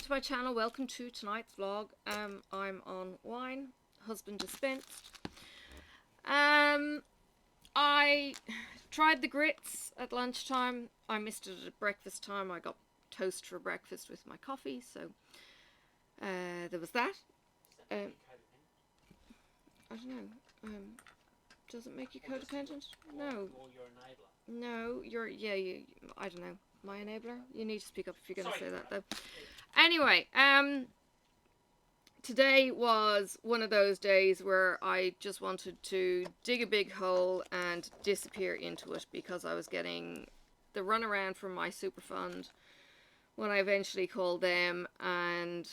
to my channel. Welcome to tonight's vlog. I'm on wine, husband dispensed. I tried the grits at lunchtime. I missed it at breakfast time. I got toast for breakfast with my coffee, so there was that. I don't know. Does it make you codependent? No. Or you're an enabler. No, you're, I don't know. My enabler? You need to speak up if you're going to say that, though. Anyway, today was one of those days where I just wanted to dig a big hole and disappear into it because I was getting the runaround from my super fund when I eventually called them, and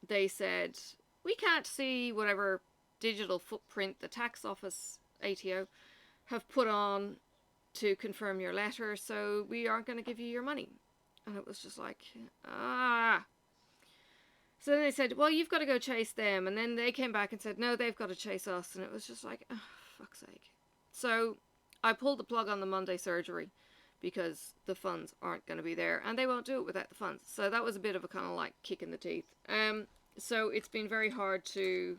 they said, we can't see whatever digital footprint the tax office, ATO, have put on to confirm your letter, so we aren't going to give you your money. And it was just like, ah. So then they said, well, you've got to go chase them. And then they came back and said, no, they've got to chase us. And it was just like, oh, fuck's sake. So I pulled the plug on the Monday surgery because the funds aren't going to be there. And they won't do it without the funds. So that was a bit of a kind of like kick in the teeth. So it's been very hard to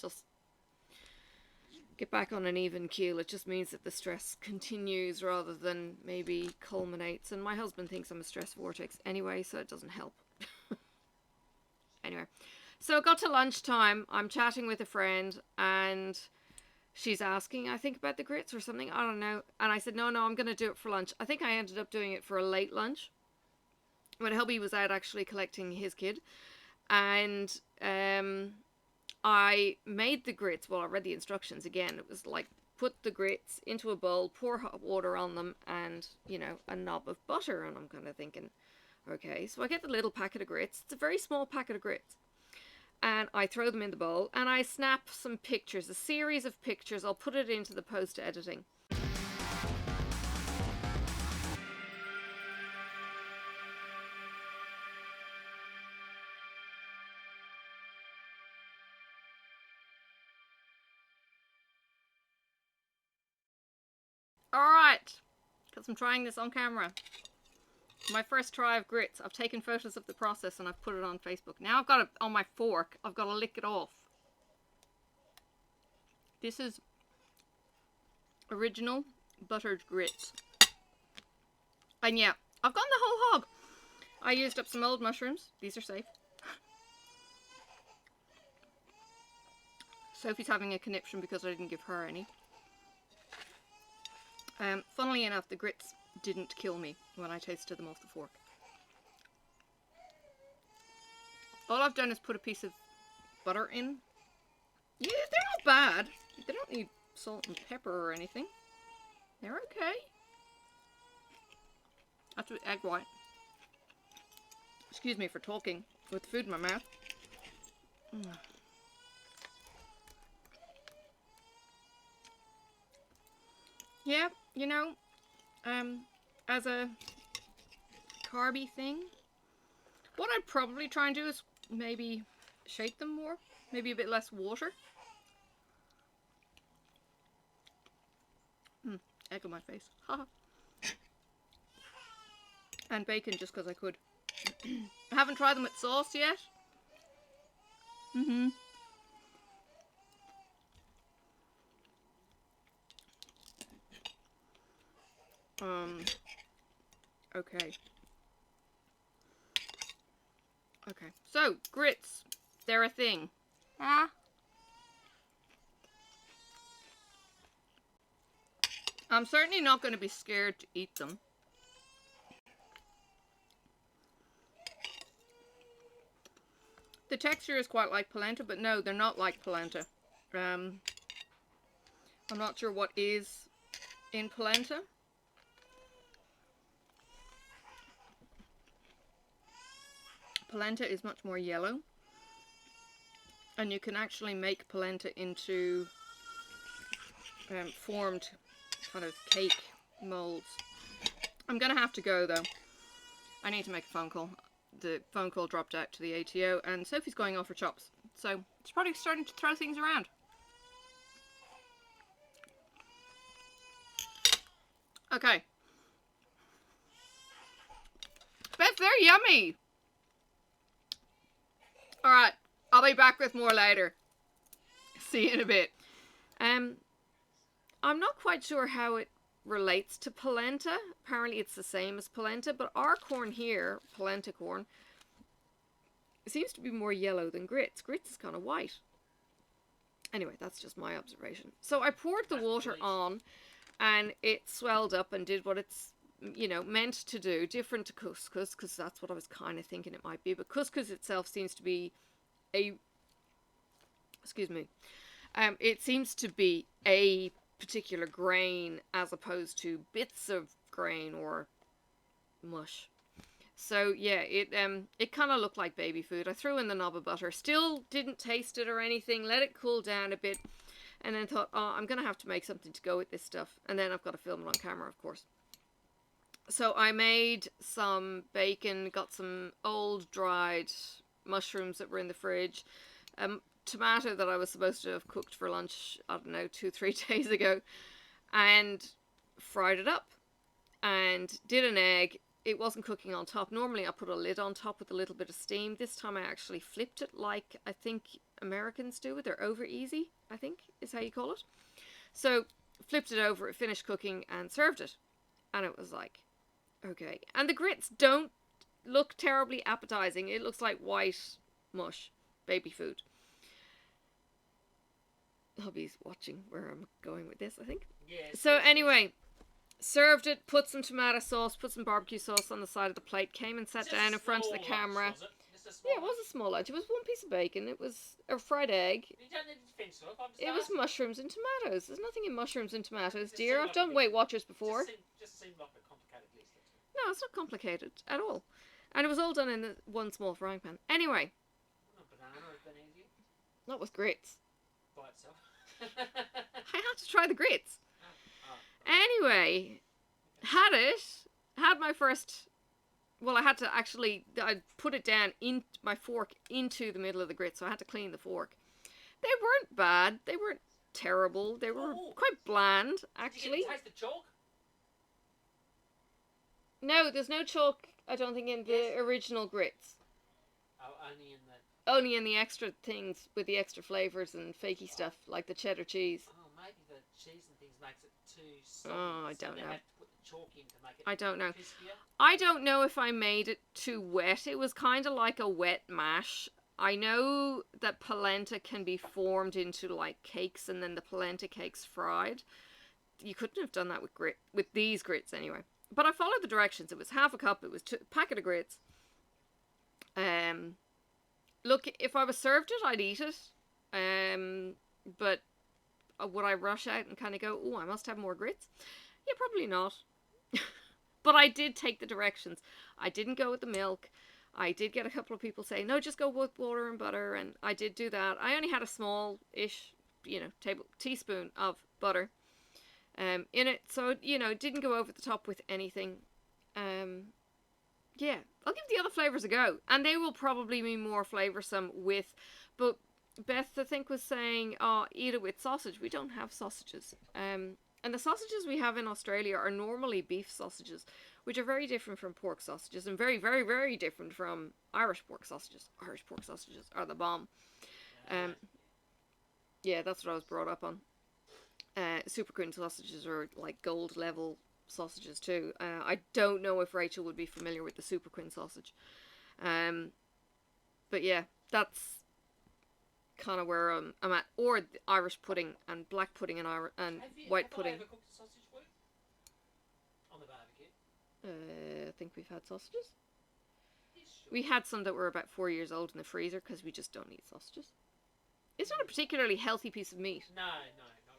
just get back on an even keel. It just means that the stress continues rather than maybe culminates. And my husband thinks I'm a stress vortex anyway, so it doesn't help. Anyway, so it got to lunchtime. I'm chatting with a friend and she's asking, I think, about the grits or something. I don't know. And I said, no, I'm going to do it for lunch. I think I ended up doing it for a late lunch when hubby was out actually collecting his kid. And I made the grits. Well, I read the instructions again. It was like, put the grits into a bowl, pour hot water on them, and, you know, a knob of butter. And I'm kind of thinking, okay, so I get the little packet of grits. It's a very small packet of grits. And I throw them in the bowl, and I snap some pictures, a series of pictures. I'll put it into the post-editing. Alright, because I'm trying this on camera. My first try of grits. I've taken photos of the process and I've put it on Facebook. Now I've got it on my fork. I've got to lick it off. This is original buttered grits. And yeah, I've gone the whole hog. I used up some old mushrooms. These are safe. Sophie's having a conniption because I didn't give her any. Funnily enough, the grits didn't kill me when I tasted them off the fork. All I've done is put a piece of butter in. Yeah, they're not bad. They don't need salt and pepper or anything. They're okay. That's with egg white. Excuse me for talking with food in my mouth. Yeah, you know, as a carby thing, what I'd probably try and do is maybe shake them more, maybe a bit less water. Egg on my face. Haha. And bacon just because I could. I haven't tried them with sauce yet. Okay. Okay, so, grits. They're a thing. I'm certainly not going to be scared to eat them. The texture is quite like polenta, but no, they're not like polenta. I'm not sure what is in polenta. Polenta is much more yellow, and you can actually make polenta into formed kind of cake molds. I'm gonna have to go though. I need to make a phone call. The phone call dropped out to the ATO, and Sophie's going off for chops, so it's probably starting to throw things around. Okay. Beth, they're yummy! Alright, I'll be back with more later. See you in a bit. I'm not quite sure how it relates to polenta. Apparently it's the same as polenta, but our corn here, polenta corn, seems to be more yellow than grits. Grits is kind of white. Anyway, that's just my observation. So I poured the water on, and it swelled up and did what it's, you know, meant to do. Different to couscous, because that's what I was kind of thinking it might be. But couscous itself seems to be a... Excuse me. It seems to be a particular grain as opposed to bits of grain or mush. So yeah, it kind of looked like baby food. I threw in the knob of butter, still didn't taste it or anything, let it cool down a bit, and then thought, oh, I'm gonna have to make something to go with this stuff, and then I've got to film it on camera, of course. So I made some bacon, got some old dried mushrooms that were in the fridge, tomato that I was supposed to have cooked for lunch, I don't know, 2-3 days ago, and fried it up, and did an egg. It wasn't cooking on top. Normally I put a lid on top with a little bit of steam. This time I actually flipped it like I think Americans do. They're over easy, I think is how you call it. So flipped it over, it finished cooking, and served it. And it was like, okay. And the grits don't look terribly appetizing. It looks like white mush, baby food. Hubby's watching where I'm going with this, I think. Yes. So anyway, served it, put some tomato sauce, put some barbecue sauce on the side of the plate, came and sat down in front of the camera. Lunch, was it? Yeah, it was a small lunch. It was one piece of bacon. It was a fried egg. You don't need to fence up. It was mushrooms and tomatoes. There's nothing in mushrooms and tomatoes, dear. I've done Weight Watchers before. Just seemed like a complicated list. No, it's not complicated at all. And it was all done in the one small frying pan. Anyway. Banana would have been easier. Not with grits. By itself. I had to try the grits. Anyway, had my first, well, I had to actually, I put it down in my fork into the middle of the grits, so I had to clean the fork. They weren't bad, they weren't terrible, they were quite bland, actually. Did you get to taste the chalk? No, there's no chalk, I don't think, in the original grits. Oh, only in the... Only in the extra things with the extra flavours and fakey stuff, like the cheddar cheese. Oh, maybe the cheese and things makes it too soft. Oh, I don't know. Had to put the chalk in to make it I don't know. crispier. I don't know if I made it too wet. It was kind of like a wet mash. I know that polenta can be formed into like cakes and then the polenta cakes fried. You couldn't have done that with these grits anyway. But I followed the directions. It was half a cup. It was a packet of grits. Look, if I was served it, I'd eat it. But would I rush out and kind of go, oh, I must have more grits? Yeah, probably not. But I did take the directions. I didn't go with the milk. I did get a couple of people saying, no, just go with water and butter. And I did do that. I only had a small-ish, teaspoon of butter in it. So, didn't go over the top with anything. Yeah, I'll give the other flavours a go. And they will probably be more flavoursome with... But Beth, I think, was saying, oh, eat it with sausage. We don't have sausages. And the sausages we have in Australia are normally beef sausages, which are very different from pork sausages and very, very, very different from Irish pork sausages. Irish pork sausages are the bomb. Yeah, that's what I was brought up on. Super cream sausages are like gold level sausages too. I don't know if Rachel would be familiar with the super queen sausage. But yeah, that's kind of where I'm at. Or the Irish pudding and black pudding and white pudding. Have I ever cooked a sausage for you? On the barbecue? I think we've had sausages. We had some that were about 4 years old in the freezer because we just don't eat sausages. It's not a particularly healthy piece of meat. No, not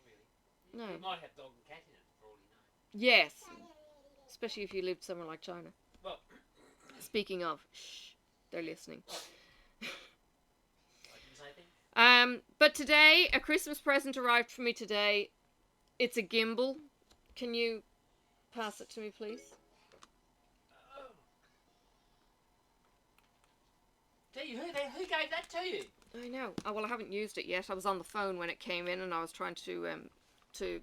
really. No. You might have dog and cat in it for all you know. Yes. Especially if you lived somewhere like China. Well, speaking of, shh, they're listening. I didn't say anything. But today, a Christmas present arrived for me today. It's a gimbal. Can you pass it to me, please? Tell you, who gave that to you? I know. Oh, well, I haven't used it yet. I was on the phone when it came in and I was trying to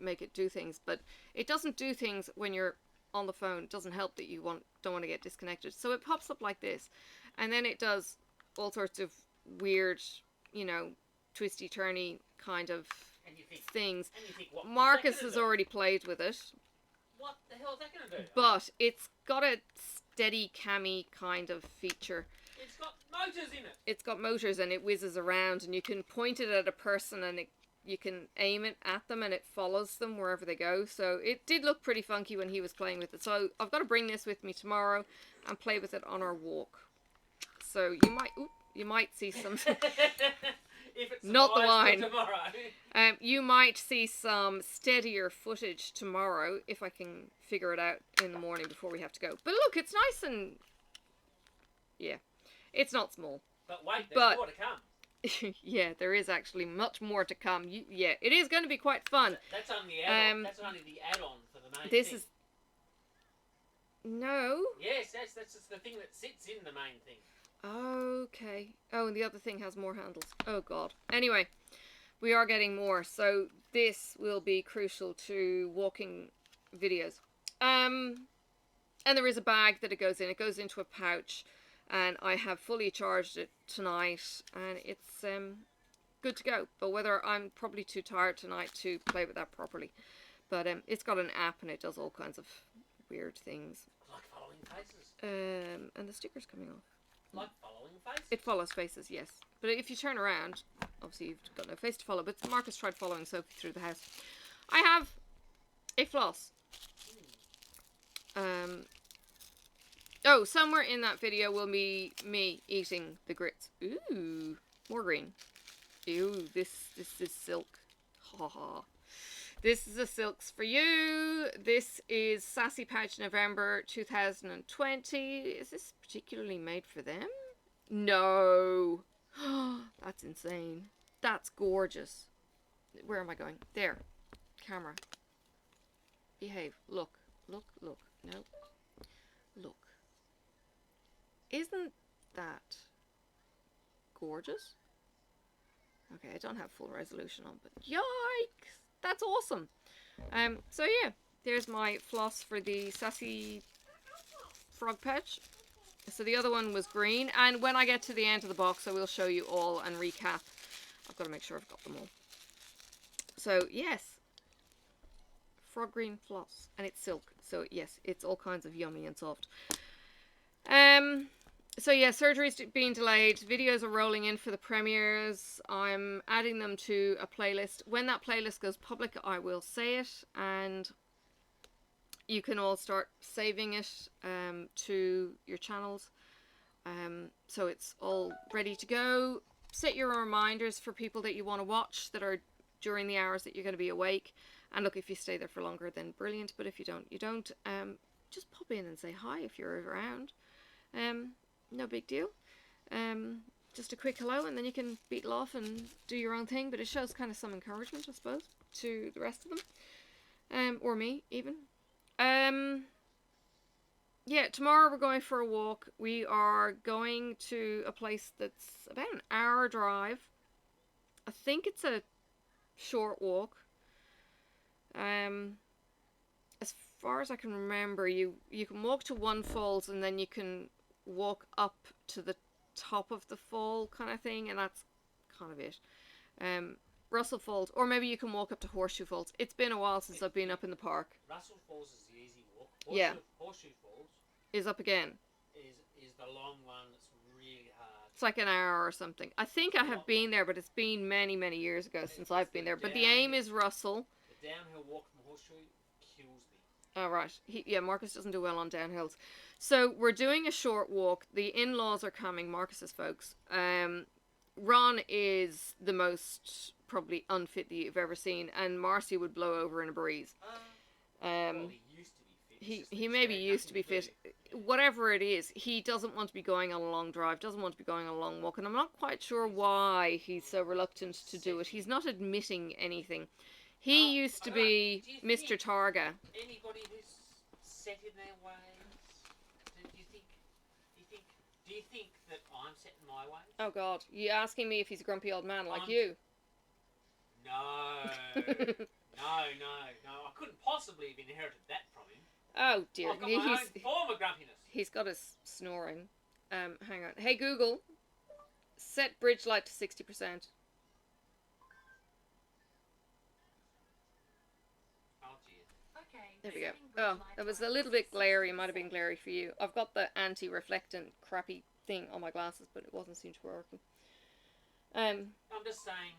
make it do things. But it doesn't do things when you're on the phone. It doesn't help that you don't want to get disconnected. So it pops up like this. And then it does all sorts of weird, you know, twisty-turny kind of And you think, things. what Marcus has already played with it. What the hell is that going to do? But it's got a steady cammy kind of feature. It's got motors in it. It's got motors and it whizzes around, and you can point it at a person and you can aim it at them and it follows them wherever they go. So it did look pretty funky when he was playing with it. So I've got to bring this with me tomorrow and play with it on our walk. So you might see some... If it's not the wine. Tomorrow. You might see some steadier footage tomorrow if I can figure it out in the morning before we have to go. But look, it's nice and... yeah. It's not small. But wait, there's more to come. Yeah, there is actually much more to come. Yeah, it is going to be quite fun. That's only the add-on. That's only the add-on for the main this thing. Is... No. Yes, that's just the thing that sits in the main thing. Okay. Oh, and the other thing has more handles. Oh, God. Anyway, we are getting more. So this will be crucial to walking videos. And there is a bag that it goes in. It goes into a pouch. And I have fully charged it tonight. And it's good to go. But whether I'm probably too tired tonight to play with that properly. But it's got an app and it does all kinds of weird things. Like following faces. And the sticker's coming off. Like following faces. It follows faces, yes. But if you turn around, obviously you've got no face to follow. But Marcus tried following Sophie through the house. I have a floss. Oh, somewhere in that video will be me eating the grits. Ooh, more green. Ooh, this is silk. Ha ha. This is the silks for you. This is Sassy Pouch November 2020. Is this particularly made for them? No. That's insane. That's gorgeous. Where am I going? There. Camera. Behave. Look. Look. Look. No. Look. Isn't that gorgeous? Okay, I don't have full resolution on, but yikes! That's awesome. So yeah, there's my floss for the Sassy Frog Pouch. So the other one was green, and when I get to the end of the box, I will show you all and recap. I've got to make sure I've got them all. So yes, frog green floss, and it's silk. So yes, it's all kinds of yummy and soft. So yeah, surgery's being delayed. Videos are rolling in for the premieres. I'm adding them to a playlist. When that playlist goes public, I will say it, and you can all start saving it to your channels. So it's all ready to go. Set your reminders for people that you want to watch that are during the hours that you're going to be awake. And look, if you stay there for longer, then brilliant. But if you don't, you don't. Just pop in and say hi if you're around. No big deal. Just a quick hello, and then you can beetle off and do your own thing. But it shows kind of some encouragement, I suppose, to the rest of them. Or me, even. Yeah, tomorrow we're going for a walk. We are going to a place that's about an hour drive. I think it's a short walk. As far as I can remember, you can walk to one falls and then you can walk up to the top of the fall kind of thing, and that's kind of it. Russell Falls, or maybe you can walk up to Horseshoe Falls. It's been a while since I've been up in the park. Russell Falls is the easy walk. Horseshoe Falls is up again. Is the long one that's really hard. It's like an hour or something. I think I have been there, but it's been many, many years ago since I've been there. But the aim is Russell. The downhill walk from Horseshoe kills me. Oh, right. Yeah, Marcus doesn't do well on downhills. So we're doing a short walk. The in-laws are coming, Marcus's folks. Ron is the most probably unfit that you've ever seen, and Marcy would blow over in a breeze. Well, he used to be fit. He maybe used to be fit. Whatever it is, he doesn't want to be going on a long drive, doesn't want to be going on a long walk, and I'm not quite sure why he's so reluctant to do it. He's not admitting anything. He used to be Mr. Targa. Anybody who's set in their ways? Do you think that I'm set in my ways? Oh God, you asking me if he's a grumpy old man like you? No. No. I couldn't possibly have inherited that from him. Oh dear. I've got my own form of grumpiness. He's got us snoring. Hang on. Hey Google. set bridge light to 60%. Oh, jeez. Okay. There we go. setting bridge Oh, light it was to a little bit glary. It might have 60%. been glary for you. I've got the anti-reflectant crappy thing on my glasses, but it wasn't seem to be working. I'm just saying.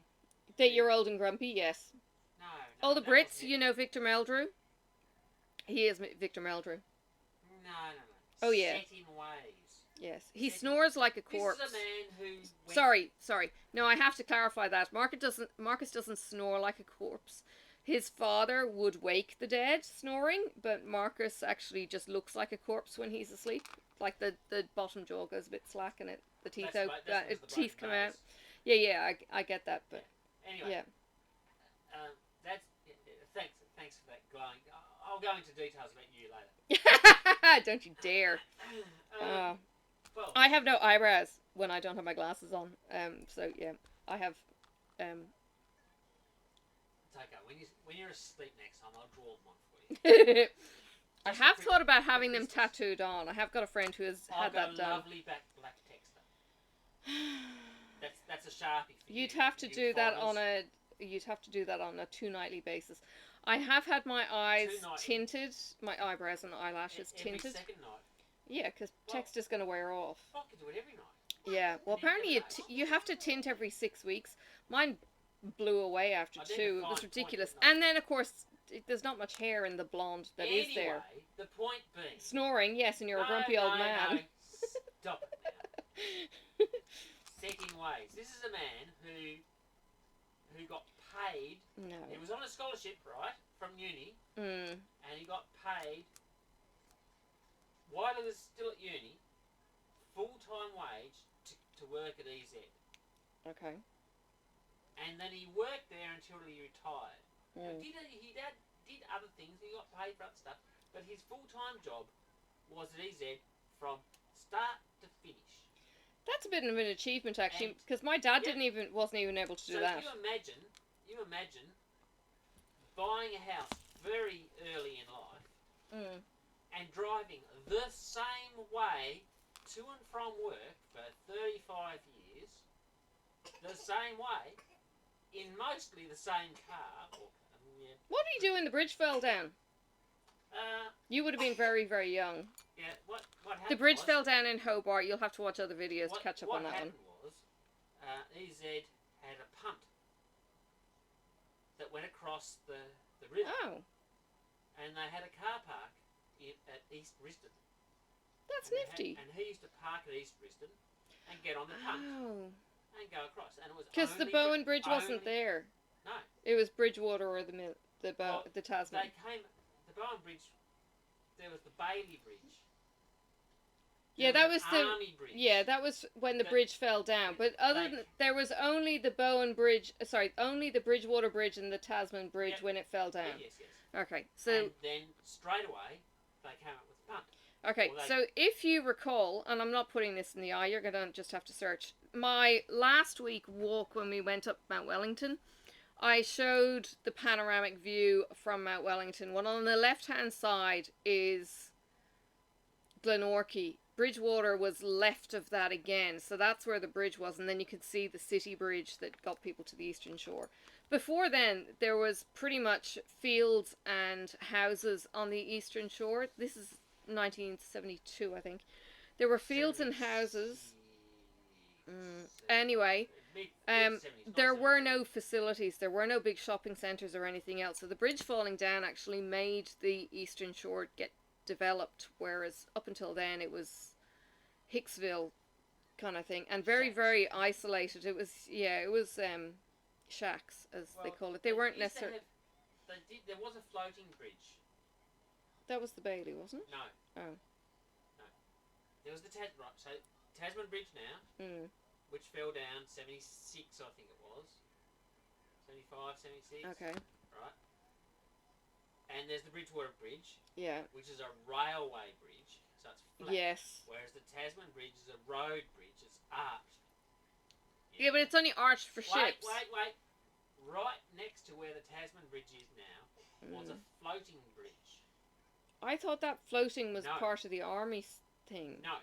That you're old and grumpy, yes. No. All the that Brits, wasn't it. you know Victor Meldrew? He is Victor Meldrew. No. Oh, yeah. Set in ways. Yes. He Set in- snores like a corpse. This is a man who. Sorry. No, I have to clarify that. Marcus doesn't snore like a corpse. His father would wake the dead snoring, but Marcus actually just looks like a corpse when he's asleep. Like the bottom jaw goes a bit slack and the teeth teeth come out. Yeah, I get that, but Anyway. yeah. Thanks for that glowing. I'll go into details about you later. Don't you dare. Well, I have no eyebrows when I don't have my glasses on. So yeah, I have it's okay. When you're asleep next time, I'll draw one for you. I have thought about having them tattooed on. I have got a friend who has had that done. Lovely black texture. That's a Sharpie for you. You'd have to do that on a 2-nightly basis. I have had my eyes tinted, my eyebrows and eyelashes tinted. Every second night. Yeah, because texture's going to wear off. I could do it every night. Yeah, well apparently you have to tint every 6 weeks. Mine blew away after 2. It was ridiculous. And then of course there's not much hair in the blonde that is there. The point being. Snoring, yes, and you're a grumpy old man. No. Stop it now. Set in ways. This is a man who got paid. No. He was on a scholarship, right, from uni, and he got paid while he was still at uni, full-time wage to work at EZ. Okay. And then he worked there until he retired. He did other things. He got paid for other stuff, but his full-time job was at EZ from start to finish. That's a bit of an achievement actually, because my dad wasn't even able to do that. So you imagine buying a house very early in life and driving the same way to and from work for 35 years, the same way, in mostly the same car. What did he do when the bridge fell down? You would have been very, very young. Yeah, what happened? The bridge fell down in Hobart. You'll have to watch other videos to catch up on that one. What happened was, EZ had a punt that went across the river. Oh. And they had a car park at East Riston. That's nifty. And he used to park at East Riston and get on the punt and go across. And it was because the Bowen Bridge wasn't there. No. It was Bridgewater or the Tasman. The Bowen Bridge, there was the Bailey Bridge. Yeah, that was the Army Bridge. Yeah, that was when the bridge fell down. But there was only the Bowen Bridge, only the Bridgewater Bridge and the Tasman Bridge when it fell down. Yes. Okay, so and then straight away they came up with the punt. Okay, so if you recall, and I'm not putting this in the eye, you're gonna just have to search. My last week walk when we went up Mount Wellington, I showed the panoramic view from Mount Wellington. One on the left-hand side is Glenorchy. Bridgewater was left of that again, so that's where the bridge was, and then you could see the city bridge that got people to the eastern shore. Before then, there was pretty much fields and houses on the eastern shore. This is 1972, I think. There were fields and houses. Anyway, there were no facilities. There were no big shopping centres or anything else. So the bridge falling down actually made the eastern shore get developed, whereas up until then it was Hicksville kind of thing, and very, very isolated. It was, shacks, as they call it. They weren't necessarily... There was a floating bridge. That was the Bailey, wasn't it? No. Oh. No. There was the Tasman Bridge now, which fell down 76, I think it was. 75, 76. Okay. Right. And there's the Bridgewater Bridge. Yeah. Which is a railway bridge, so it's flat. Yes. Whereas the Tasman Bridge is a road bridge, it's arched. Yeah, but it's only arched for ships. Wait. Right next to where the Tasman Bridge is now was a floating bridge. I thought that floating was part of the army thing. No.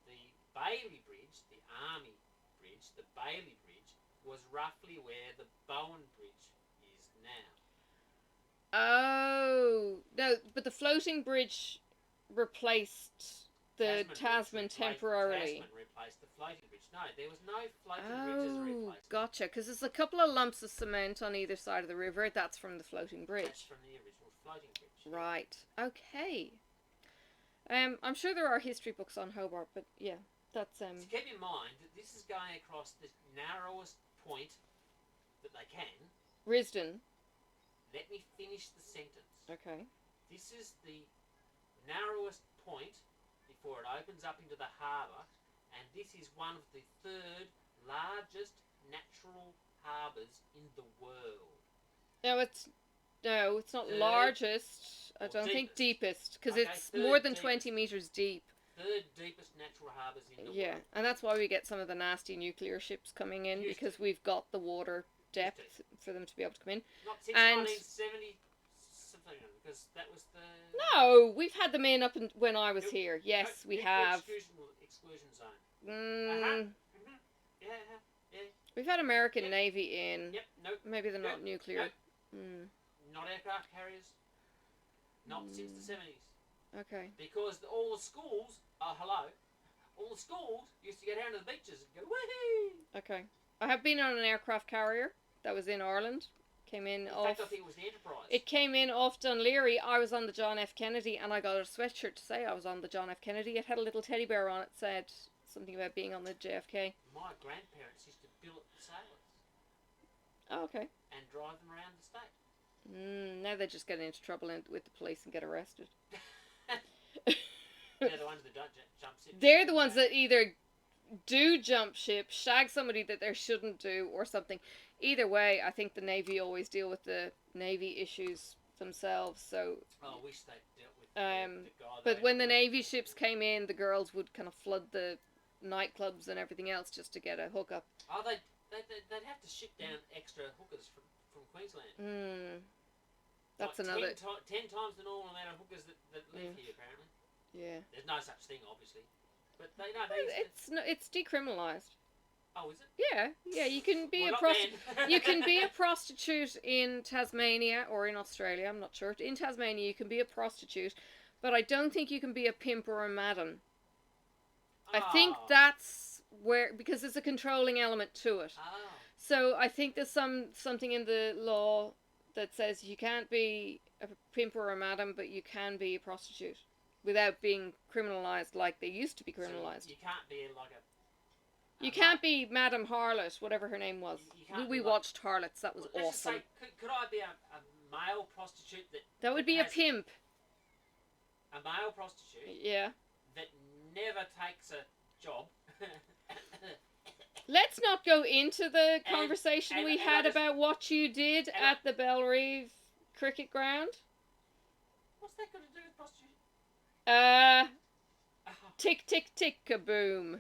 The Bailey Bridge, the army bridge, the Bailey Bridge, was roughly where the Bowen Bridge is now. Oh, no, but the floating bridge replaced the Tasman temporarily. Tasman replaced the floating bridge. No, there was no floating bridge as a replacement. Gotcha, because there's a couple of lumps of cement on either side of the river. That's from the floating bridge. That's from the original floating bridge. Right, okay. I'm sure there are history books on Hobart, but yeah, that's... So keep in mind that this is going across the narrowest point that they can. Risdon. Let me finish the sentence. Okay. This is the narrowest point before it opens up into the harbour, and this is one of the third largest natural harbours in the world. No, it's not largest. I don't think deepest, because it's more than 20 metres deep. Third deepest natural harbours in the world. Yeah, and that's why we get some of the nasty nuclear ships coming in, because we've got the water depth for them to be able to come in. Not since 1970 something, because that was the... No, we've had them in when I was here. Yes, we have. Exclusion zone. Yeah. We've had American Navy in. Yep, nope. Maybe they're not nuclear. Nope. Not aircraft carriers. Not since the 70s. Okay. Because all the schools, all the schools used to go down to the beaches and go, woohoo! Okay. I have been on an aircraft carrier that was in Ireland. Came in off... fact, I think it was the Enterprise. It came in off Dunleary. I was on the John F. Kennedy, and I got a sweatshirt to say I was on the John F. Kennedy. It had a little teddy bear on it, said something about being on the JFK. My grandparents used to billet sailors. Oh, okay. And drive them around the state. Now they just get into trouble with the police and get arrested. They're the ones that don't jump ship. They're the ones that either do jump ship, shag somebody that they shouldn't do, or something. Either way, I think the Navy always deal with the Navy issues themselves. So. I wish they dealt with the guy. But when the Navy ships came in, the girls would kind of flood the nightclubs and everything else just to get a hookup. Oh, they'd have to ship down extra hookers from Queensland. That's like another 10 times the normal amount of hookers that live here, apparently. Yeah. There's no such thing, obviously, but it's decriminalised. Oh, is it? Yeah. You can be you can be a prostitute in Tasmania or in Australia. I'm not sure. In Tasmania, you can be a prostitute, but I don't think you can be a pimp or a madam. I think that's where, because there's a controlling element to it. Oh. So I think there's something in the law that says you can't be a pimp or a madam, but you can be a prostitute without being criminalised like they used to be criminalised. So you can't be like a... You can't be Madam Harlot, whatever her name was. We watched Harlots. That was awesome. Say, could I be a male prostitute that would be a pimp. A male prostitute? Yeah. That never takes a job. Let's not go into the conversation we had about what you did at the Belrive cricket ground. What's that got to do with prostitution? Tick, tick, tick, kaboom.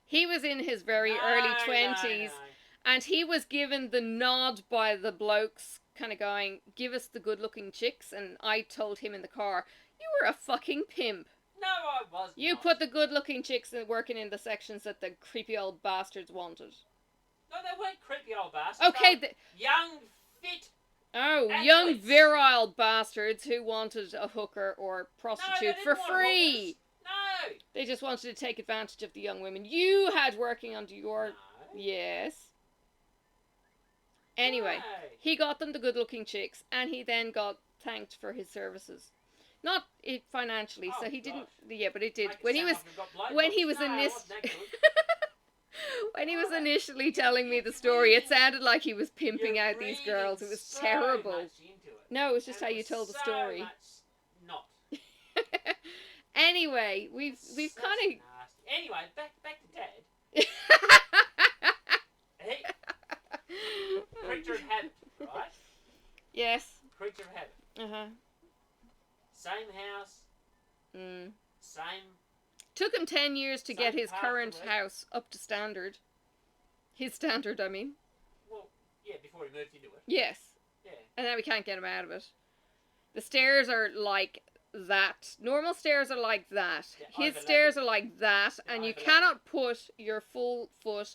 He was in his very early 20s, and he was given the nod by the blokes, kind of going, give us the good-looking chicks, and I told him in the car, you were a fucking pimp. No, I was You not. put the good-looking chicks working in the sections that the creepy old bastards wanted. No, they weren't creepy old bastards. Okay. Young, fit athletes. Young, virile bastards who wanted a hooker or prostitute for free. No. They just wanted to take advantage of the young women you had working under your... No. Yes. Anyway, he got them the good-looking chicks, and he then got thanked for his services. Not financially, so he didn't... Yeah, but it did. When he was initially telling me the story, it sounded like he was pimping out these girls. It was terrible. No, it was just how you told the story. Not. Anyway, we've kind of... Anyway, back to Dad. Creature of habit, right? Yes. Creature of habit. Uh-huh. Same house. Same... Took him 10 years to get his current house up to standard. His standard, I mean. Well, yeah, before he moved into it. Yes. Yeah. And now we can't get him out of it. The stairs are like that. Normal stairs are like that. Yeah, His stairs are like that, Yeah, and you overlapping. cannot put your full foot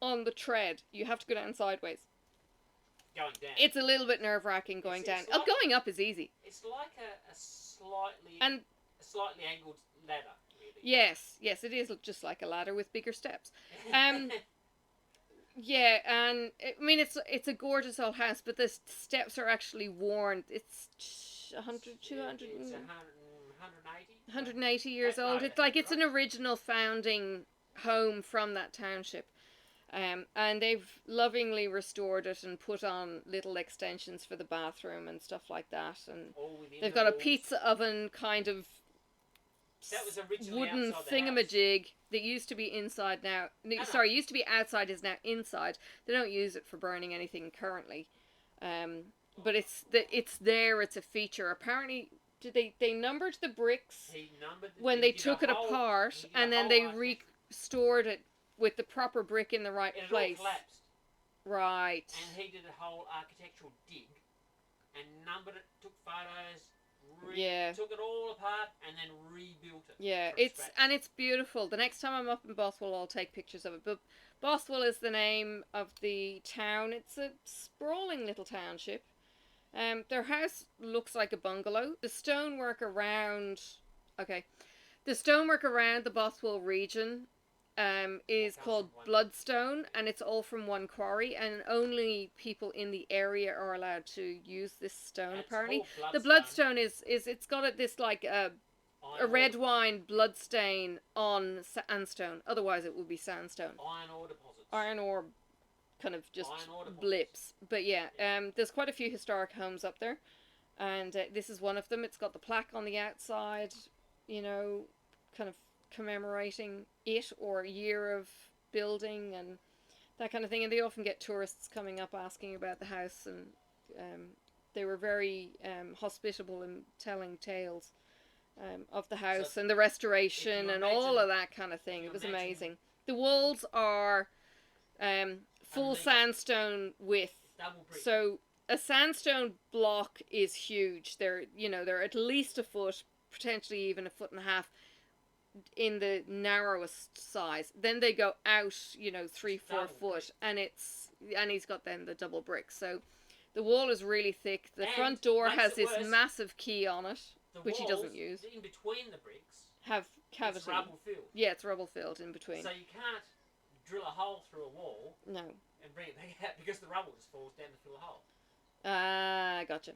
on the tread. You have to go down sideways. Going down. It's a little bit nerve-wracking going down. It's like, going up is easy. It's like a slightly angled ladder, really. Yes, it is just like a ladder with bigger steps. Yeah, and I mean it's a gorgeous old house, but the steps are actually worn. It's 100, 200, It's 180 years old. It's like it's an original founding home from that township. And they've lovingly restored it and put on little extensions for the bathroom and stuff like that. And they've got a pizza oven kind of wooden thingamajig that used to be inside now. Sorry, used to be outside, is now inside. They don't use it for burning anything currently. But it's there. It's a feature. Apparently, they numbered the bricks when they took it apart, and then they restored it with the proper brick in the right place. All collapsed. Right. And he did a whole architectural dig and numbered it, took photos, took it all apart, and then rebuilt it. Yeah, it's beautiful. The next time I'm up in Bothwell, I'll take pictures of it. But Bothwell is the name of the town. It's a sprawling little township. Their house looks like a bungalow. The stonework around the Bothwell region is called bloodstone, and it's all from one quarry, and only people in the area are allowed to use this stone. Apparently, the bloodstone is it's got this like a red wine blood stain on sandstone. Otherwise, it would be sandstone. Iron ore deposits. Iron ore, kind of just blips. But yeah, there's quite a few historic homes up there, and this is one of them. It's got the plaque on the outside, kind of commemorating it or a year of building and that kind of thing. And they often get tourists coming up asking about the house, and they were very hospitable in telling tales of the house and the restoration and all of that kind of thing. It was amazing. The walls are full sandstone with double brick. So a sandstone block is huge. They're at least a foot, potentially even a foot and a half in the narrowest size. Then they go out 3-4 foot, and he's got then the double brick. So the wall is really thick. The front door has this massive key on it, which he doesn't use. In between the bricks have cavity. It's rubble filled. Yeah, it's rubble filled in between. So you can't drill a hole through a wall. No. And bring it back out because the rubble just falls down to fill the hole. Gotcha.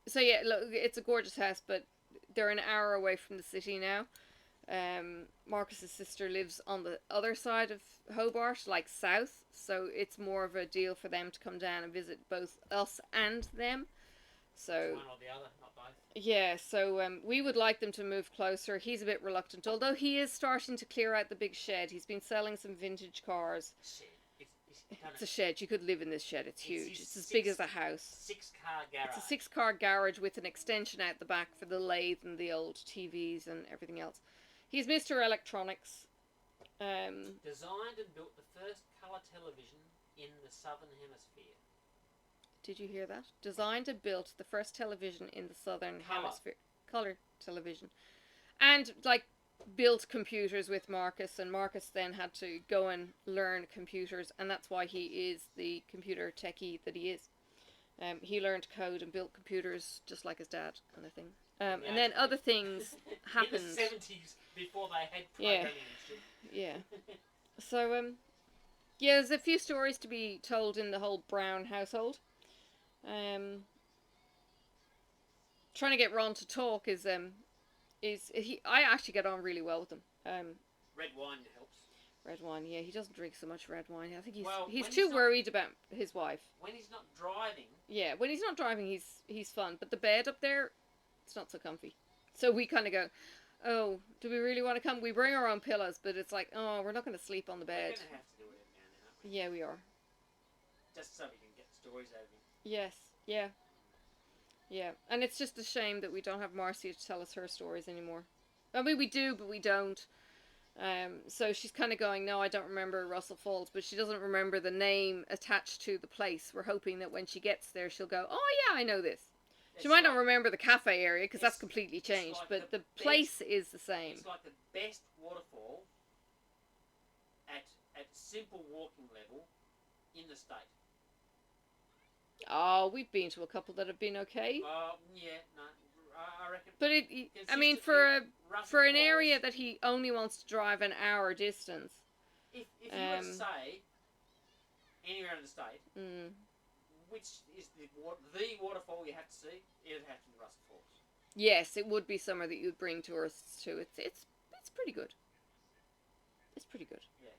So yeah, look, it's a gorgeous house, but they're an hour away from the city now. Marcus's sister lives on the other side of Hobart, like south, so it's more of a deal for them to come down and visit both us and them. So one or the other, not both. Yeah, so we would like them to move closer. He's a bit reluctant, although he is starting to clear out the big shed. He's been selling some vintage cars. It's a shed. You could live in this shed. It's huge. It's as big as a house. 6-car garage. It's a 6-car garage with an extension out the back for the lathe and the old TVs and everything else. He's Mr. Electronics. Designed and built the first colour television in the Southern Hemisphere. Did you hear that? Designed and built the first television in the Southern Hemisphere. Colour television. And, built computers with Marcus, and Marcus then had to go and learn computers, and that's why he is the computer techie that he is. He learned code and built computers just like his dad, kind of thing. And then other things happened. In the 70s, before they had programming and shit. Yeah. So, there's a few stories to be told in the whole Brown household. Trying to get Ron to talk is I actually get on really well with him. Red wine helps. Red wine, yeah, he doesn't drink so much red wine. I think he's too worried about his wife. When he's not driving. Yeah, when he's not driving, he's fun. But the bed up there, it's not so comfy. So we kind of go, oh, do we really want to come? We bring our own pillows, but it's like, oh, we're not going to sleep on the bed. We're going to have to do it now and then, aren't we? Yeah, we are. Just so we can get stories out of him. Yes, yeah. Yeah, and it's just a shame that we don't have Marcia to tell us her stories anymore. I mean, we do, but we don't. So she's kind of going, no, I don't remember Russell Falls, but she doesn't remember the name attached to the place. We're hoping that when she gets there, she'll go, oh yeah, I know this. She might not remember the cafe area because that's completely changed, like but the place is the same. It's like the best waterfall at simple walking level in the state. Oh, we've been to a couple that have been okay. Yeah, no, I reckon. But I mean, for an area that he only wants to drive an hour distance. If you were to say anywhere in the state, which is the waterfall you have to see, it'd have to be Russell Falls. Yes, it would be somewhere that you'd bring tourists to. It's pretty good. It's pretty good. Yeah.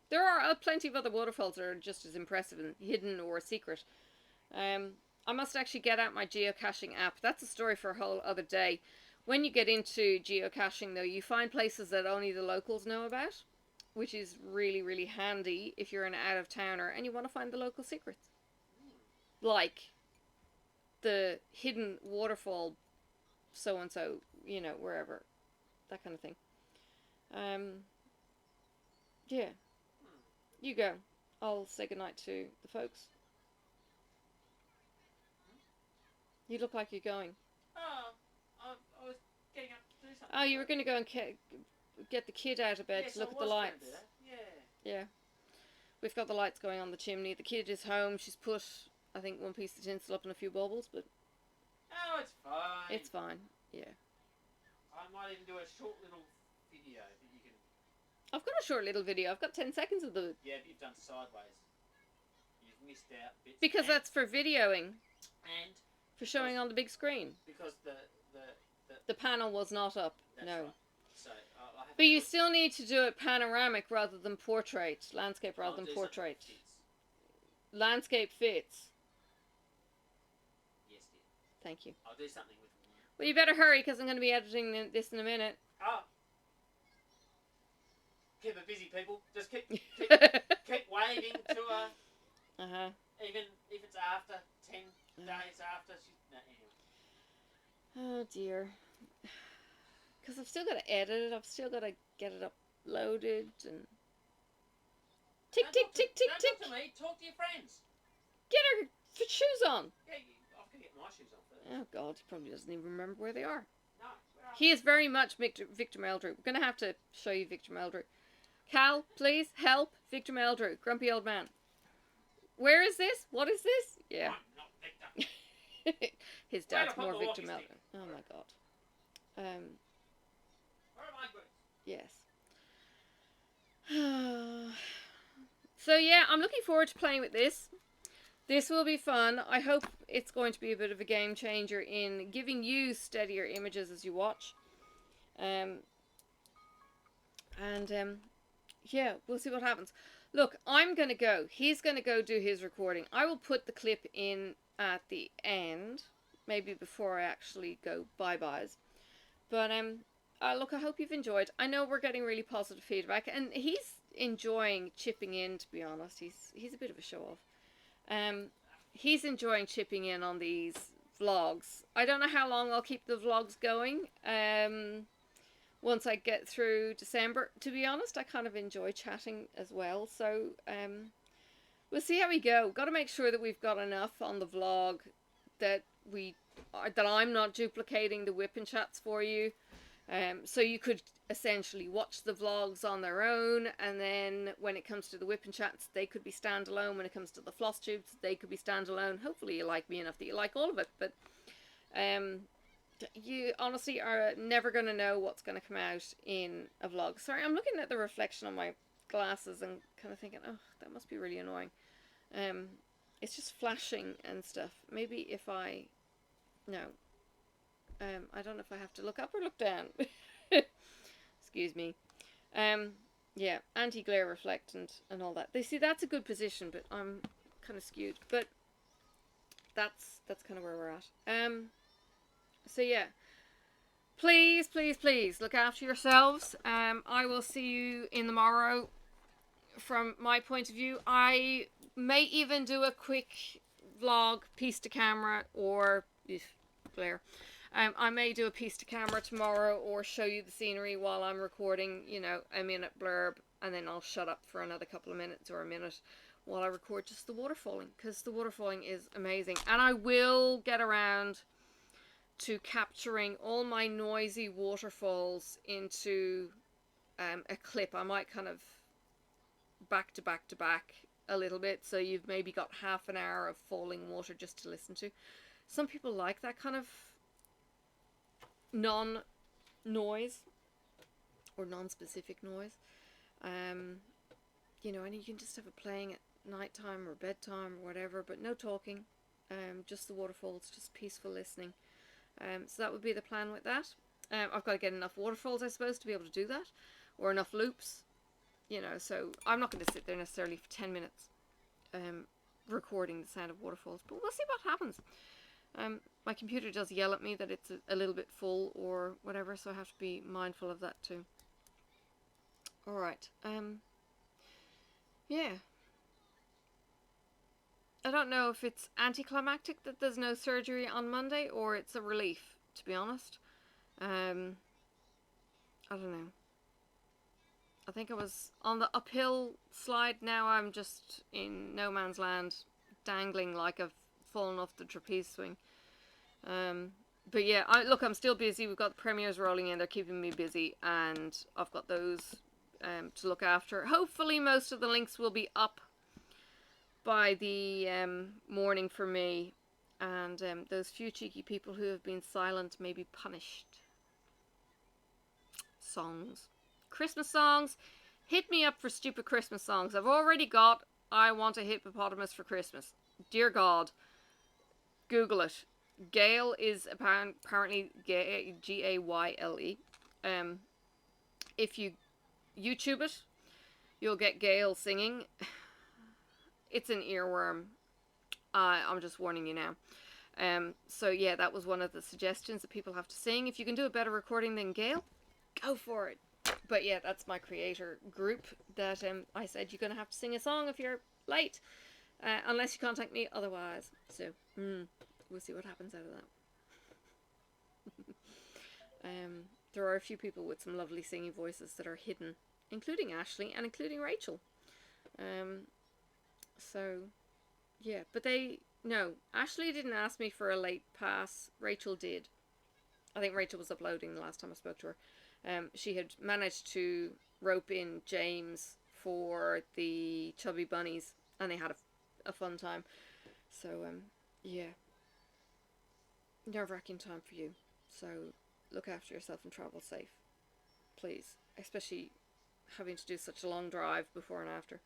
There are plenty of other waterfalls that are just as impressive and hidden or secret. I must actually get out my geocaching app. That's a story for a whole other day. When you get into geocaching, though, you find places that only the locals know about, which is really, really handy if you're an out-of-towner and you want to find the local secrets. Like the hidden waterfall so-and-so, you know, wherever. That kind of thing. Yeah. You go. I'll say goodnight to the folks. You look like you're going. Oh, I was getting up to do something. Oh, you were going to go and get the kid out of bed to look at the lights. Do that. Yeah. Yeah. We've got the lights going on the chimney. The kid is home. She's put, I think, one piece of tinsel up and a few baubles, but... Oh, it's fine. It's fine, yeah. I might even do a short little video that you can... I've got a short little video. I've got 10 seconds of the... Yeah, but you've done sideways. You've missed out bits. Because that's for videoing. And... For showing on the big screen. Because the panel was not up. That's no. Right. So, but you still need to do it panoramic rather than portrait. Landscape rather than portrait. Landscape fits. Yes, dear. Thank you. I'll do something with it. Well, you better hurry because I'm going to be editing this in a minute. Oh. Keep it busy, people. Just keep waving to her. Uh-huh. Even if it's after 10 days after. Anyway. Oh, dear. Because I've still got to edit it. I've still got to get it uploaded and... Tick, tick, tick, tick, tick. Don't talk to me. Talk to your friends. Get her shoes on. Yeah, I've got to get my shoes on first. Oh, God. He probably doesn't even remember where they are. No. He is very much Victor Meldrew. We're going to have to show you Victor Meldrew. Cal, please help Victor Meldrew. Grumpy old man. Where is this? What is this? Yeah. I'm not Victor. His dad's more Victor Meldrew. Oh, my God. Where are my goods? Yes. So yeah, I'm looking forward to playing with this. This will be fun. I hope it's going to be a bit of a game changer in giving you steadier images as you watch. Yeah, we'll see what happens. Look, I'm going to go. He's going to go do his recording. I will put the clip in at the end, maybe before I actually go bye-byes. But look, I hope you've enjoyed. I know we're getting really positive feedback, and he's enjoying chipping in, to be honest. He's a bit of a show-off. He's enjoying chipping in on these vlogs. I don't know how long I'll keep the vlogs going. Once I get through December, to be honest, I kind of enjoy chatting as well. So we'll see how we go. Got to make sure that we've got enough on the vlog that I'm not duplicating the whip and chats for you. So you could essentially watch the vlogs on their own, and then when it comes to the whip and chats, they could be standalone. When it comes to the floss tubes, they could be standalone. Hopefully you like me enough that you like all of it, but you honestly are never going to know what's going to come out in a vlog. Sorry, I'm looking at the reflection on my glasses and kind of thinking, oh, that must be really annoying. It's just flashing and stuff. Maybe if I... No. I don't know if I have to look up or look down. Excuse me. Yeah, anti-glare reflectant and all that. They see that's a good position, but I'm kind of skewed. But that's kind of where we're at. So yeah, please, please, please look after yourselves. I will see you in the morrow. From my point of view, I may even do a quick vlog, piece to camera, or glare. I may do a piece to camera tomorrow, or show you the scenery while I'm recording, you know, a minute blurb, and then I'll shut up for another couple of minutes or a minute while I record just the waterfalling, because the waterfalling is amazing. And I will get around to capturing all my noisy waterfalls into a clip. I might kind of back to back to back a little bit, so you've maybe got half an hour of falling water just to listen to. Some people like that kind of non-noise or non-specific noise. You know, and you can just have it playing at nighttime or bedtime or whatever, but no talking, just the waterfalls, just peaceful listening. So that would be the plan with that. I've got to get enough waterfalls, I suppose, to be able to do that, or enough loops, you know, so I'm not going to sit there necessarily for 10 minutes recording the sound of waterfalls, but we'll see what happens. My computer does yell at me that it's a little bit full or whatever, so I have to be mindful of that too. Alright, yeah. I don't know if it's anticlimactic that there's no surgery on Monday, or it's a relief, to be honest. I don't know. I think I was on the uphill slide. Now I'm just in no man's land, dangling like I've fallen off the trapeze swing. But yeah, look, I'm still busy. We've got the premieres rolling in. They're keeping me busy, and I've got those to look after. Hopefully most of the links will be up by the morning for me, and those few cheeky people who have been silent may be punished. Songs. Christmas songs. Hit me up for stupid Christmas songs. I've already got I Want a Hippopotamus for Christmas. Dear God. Google it. Gayle is apparently Gayle. If you YouTube it, you'll get Gayle singing. It's an earworm. I'm just warning you now. So yeah, that was one of the suggestions that people have to sing. If you can do a better recording than Gayle, go for it. But yeah, that's my creator group that I said you're going to have to sing a song if you're late. Unless you contact me otherwise. So, we'll see what happens out of that. There are a few people with some lovely singing voices that are hidden, including Ashley and including Rachel. So, yeah, but no, Ashley didn't ask me for a late pass. Rachel did. I think Rachel was uploading the last time I spoke to her. She had managed to rope in James for the Chubby Bunnies, and they had a fun time. So, yeah. Nerve-wracking time for you. So, look after yourself and travel safe. Please. Especially having to do such a long drive before and after.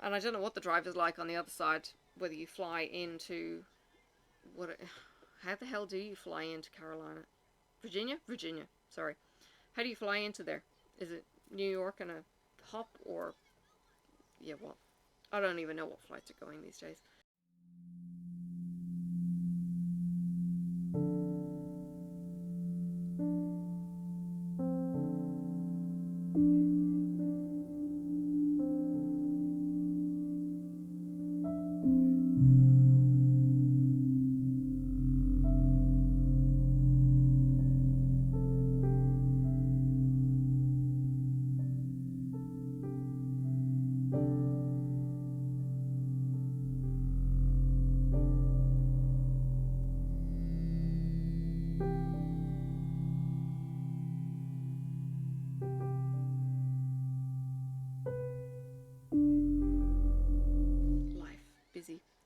And I don't know what the drive is like on the other side. Whether you fly into... How the hell do you fly into Carolina? Virginia? Virginia. Sorry. How do you fly into there? Is it New York and a hop, or... Yeah, what? I don't even know what flights are going these days.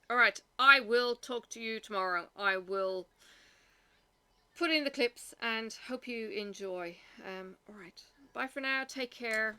Alright, I will talk to you tomorrow. I will put in the clips and hope you enjoy. Alright, bye for now. Take care.